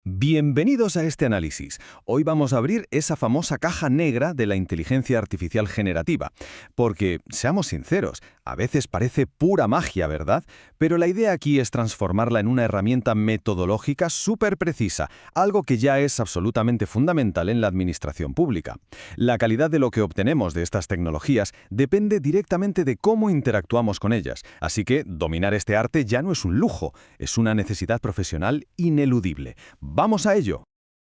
Bienvenidos a este análisis. Hoy vamos a abrir esa famosa caja negra de la inteligencia artificial generativa. Porque, seamos sinceros, a veces parece pura magia, ¿verdad? Pero la idea aquí es transformarla en una herramienta metodológica súper precisa, algo que ya es absolutamente fundamental en la administración pública. La calidad de lo que obtenemos de estas tecnologías depende directamente de cómo interactuamos con ellas. Así que dominar este arte ya no es un lujo, es una necesidad profesional ineludible. ¡Vamos a ello!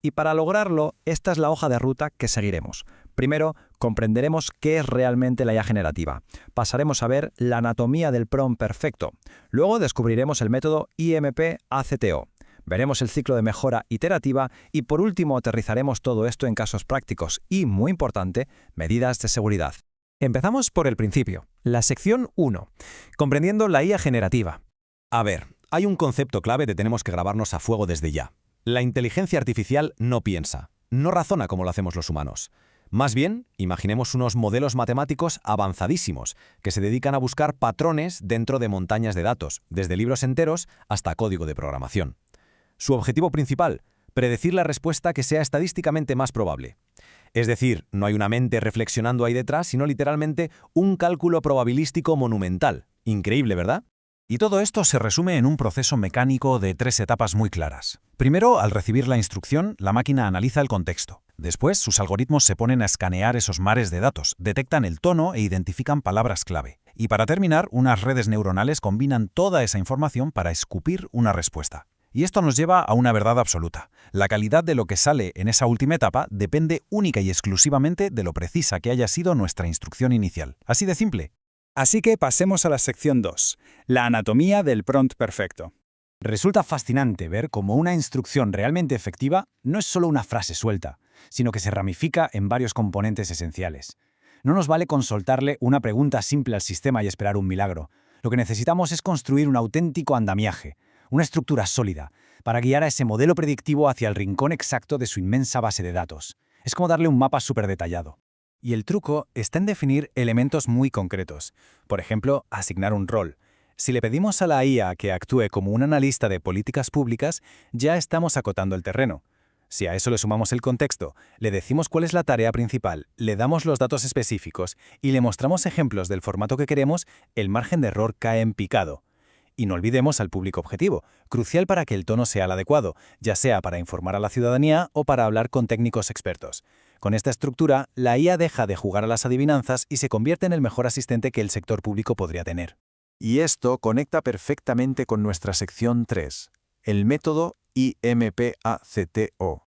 Y para lograrlo, esta es la hoja de ruta que seguiremos. Primero, comprenderemos qué es realmente la IA generativa. Pasaremos a ver la anatomía del prompt perfecto. Luego descubriremos el método IMP-ACTO. Veremos el ciclo de mejora iterativa y por último aterrizaremos todo esto en casos prácticos y, muy importante, medidas de seguridad. Empezamos por el principio, la sección 1, comprendiendo la IA generativa. A ver, hay un concepto clave que tenemos que grabarnos a fuego desde ya. La inteligencia artificial no piensa, no razona como lo hacemos los humanos. Más bien, imaginemos unos modelos matemáticos avanzadísimos que se dedican a buscar patrones dentro de montañas de datos, desde libros enteros hasta código de programación. Su objetivo principal, predecir la respuesta que sea estadísticamente más probable. Es decir, no hay una mente reflexionando ahí detrás, sino literalmente un cálculo probabilístico monumental. Increíble, ¿verdad? Y todo esto se resume en un proceso mecánico de 3 etapas muy claras. Primero, al recibir la instrucción, la máquina analiza el contexto. Después, sus algoritmos se ponen a escanear esos mares de datos, detectan el tono e identifican palabras clave. Y para terminar, unas redes neuronales combinan toda esa información para escupir una respuesta. Y esto nos lleva a una verdad absoluta. La calidad de lo que sale en esa última etapa depende única y exclusivamente de lo precisa que haya sido nuestra instrucción inicial. Así de simple. Así que pasemos a la sección 2, la anatomía del prompt perfecto. Resulta fascinante ver cómo una instrucción realmente efectiva no es solo una frase suelta, sino que se ramifica en varios componentes esenciales. No nos vale con soltarle una pregunta simple al sistema y esperar un milagro. Lo que necesitamos es construir un auténtico andamiaje, una estructura sólida, para guiar a ese modelo predictivo hacia el rincón exacto de su inmensa base de datos. Es como darle un mapa súper detallado. Y el truco está en definir elementos muy concretos. Por ejemplo, asignar un rol. Si le pedimos a la IA que actúe como un analista de políticas públicas, ya estamos acotando el terreno. Si a eso le sumamos el contexto, le decimos cuál es la tarea principal, le damos los datos específicos y le mostramos ejemplos del formato que queremos, el margen de error cae en picado. Y no olvidemos al público objetivo, crucial para que el tono sea el adecuado, ya sea para informar a la ciudadanía o para hablar con técnicos expertos. Con esta estructura, la IA deja de jugar a las adivinanzas y se convierte en el mejor asistente que el sector público podría tener. Y esto conecta perfectamente con nuestra sección 3, el método IMP-ACTO.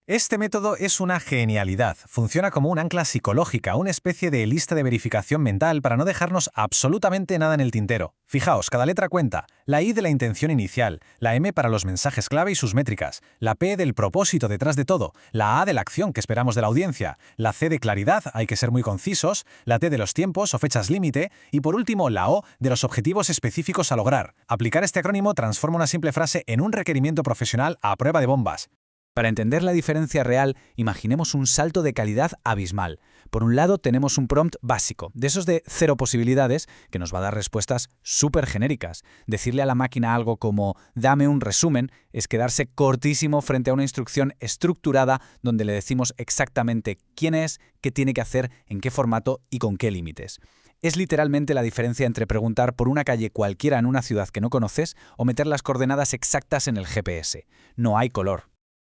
Este método es una genialidad. Funciona como un ancla psicológica, una especie de lista de verificación mental para no dejarnos absolutamente nada en el tintero. Fijaos, cada letra cuenta. La I de la intención inicial, la M para los mensajes clave y sus métricas, la P del propósito detrás de todo, la A de la acción que esperamos de la audiencia, la C de claridad, hay que ser muy concisos, la T de los tiempos o fechas límite y por último la O de los objetivos específicos a lograr. Aplicar este acrónimo transforma una simple frase en un requerimiento profesional a prueba de bombas. Para entender la diferencia real, imaginemos un salto de calidad abismal. Por un lado tenemos un prompt básico, de esos de 0 posibilidades, que nos va a dar respuestas súper genéricas. Decirle a la máquina algo como «dame un resumen» es quedarse cortísimo frente a una instrucción estructurada donde le decimos exactamente quién es, qué tiene que hacer, en qué formato y con qué límites. Es literalmente la diferencia entre preguntar por una calle cualquiera en una ciudad que no conoces o meter las coordenadas exactas en el GPS. No hay color.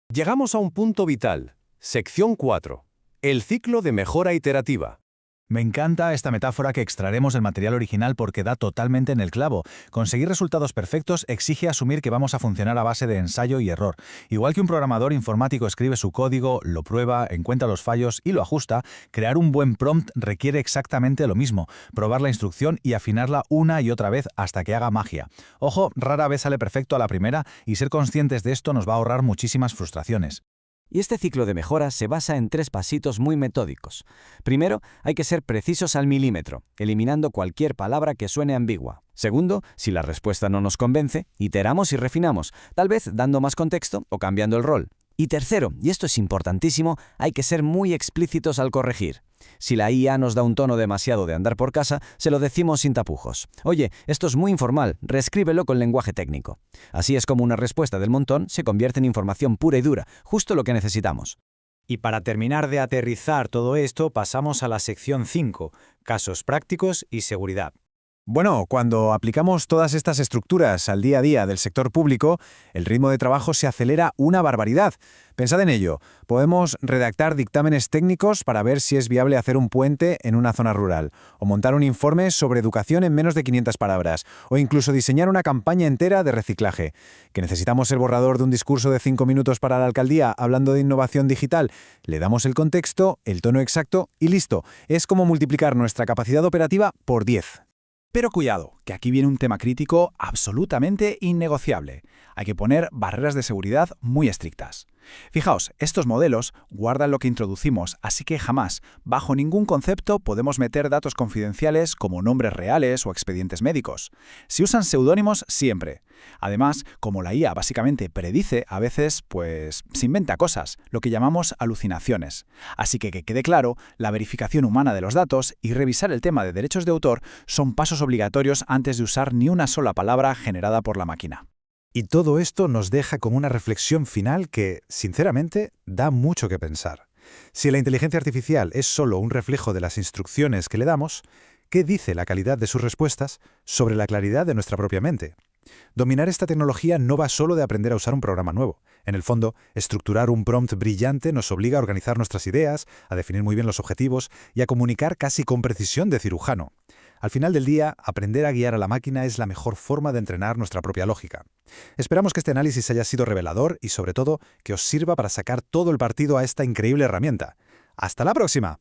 Llegamos a un punto vital. Sección 4. El ciclo de mejora iterativa. Me encanta esta metáfora que extraeremos del material original porque da totalmente en el clavo. Conseguir resultados perfectos exige asumir que vamos a funcionar a base de ensayo y error. Igual que un programador informático escribe su código, lo prueba, encuentra los fallos y lo ajusta, crear un buen prompt requiere exactamente lo mismo. Probar la instrucción y afinarla una y otra vez hasta que haga magia. Ojo, rara vez sale perfecto a la primera y ser conscientes de esto nos va a ahorrar muchísimas frustraciones. Y este ciclo de mejora se basa en 3 pasitos muy metódicos. Primero, hay que ser precisos al milímetro, eliminando cualquier palabra que suene ambigua. Segundo, si la respuesta no nos convence, iteramos y refinamos, tal vez dando más contexto o cambiando el rol. Y tercero, y esto es importantísimo, hay que ser muy explícitos al corregir. Si la IA nos da un tono demasiado de andar por casa, se lo decimos sin tapujos. Oye, esto es muy informal, reescríbelo con lenguaje técnico. Así es como una respuesta del montón se convierte en información pura y dura, justo lo que necesitamos. Y para terminar de aterrizar todo esto, pasamos a la sección 5, casos prácticos y seguridad. Bueno, cuando aplicamos todas estas estructuras al día a día del sector público, el ritmo de trabajo se acelera una barbaridad. Pensad en ello. Podemos redactar dictámenes técnicos para ver si es viable hacer un puente en una zona rural, o montar un informe sobre educación en menos de 500 palabras, o incluso diseñar una campaña entera de reciclaje. ¿Que necesitamos el borrador de un discurso de 5 minutos para la alcaldía hablando de innovación digital? Le damos el contexto, el tono exacto y listo. Es como multiplicar nuestra capacidad operativa por 10. Pero cuidado, que aquí viene un tema crítico absolutamente innegociable. Hay que poner barreras de seguridad muy estrictas. Fijaos, estos modelos guardan lo que introducimos, así que jamás, bajo ningún concepto, podemos meter datos confidenciales como nombres reales o expedientes médicos. Si usan seudónimos, siempre. Además, como la IA básicamente predice, a veces, se inventa cosas, lo que llamamos alucinaciones. Así que quede claro, la verificación humana de los datos y revisar el tema de derechos de autor son pasos obligatorios antes de usar ni una sola palabra generada por la máquina. Y todo esto nos deja con una reflexión final que, sinceramente, da mucho que pensar. Si la inteligencia artificial es solo un reflejo de las instrucciones que le damos, ¿qué dice la calidad de sus respuestas sobre la claridad de nuestra propia mente? Dominar esta tecnología no va solo de aprender a usar un programa nuevo. En el fondo, estructurar un prompt brillante nos obliga a organizar nuestras ideas, a definir muy bien los objetivos y a comunicar casi con precisión de cirujano. Al final del día, aprender a guiar a la máquina es la mejor forma de entrenar nuestra propia lógica. Esperamos que este análisis haya sido revelador y, sobre todo, que os sirva para sacar todo el partido a esta increíble herramienta. ¡Hasta la próxima!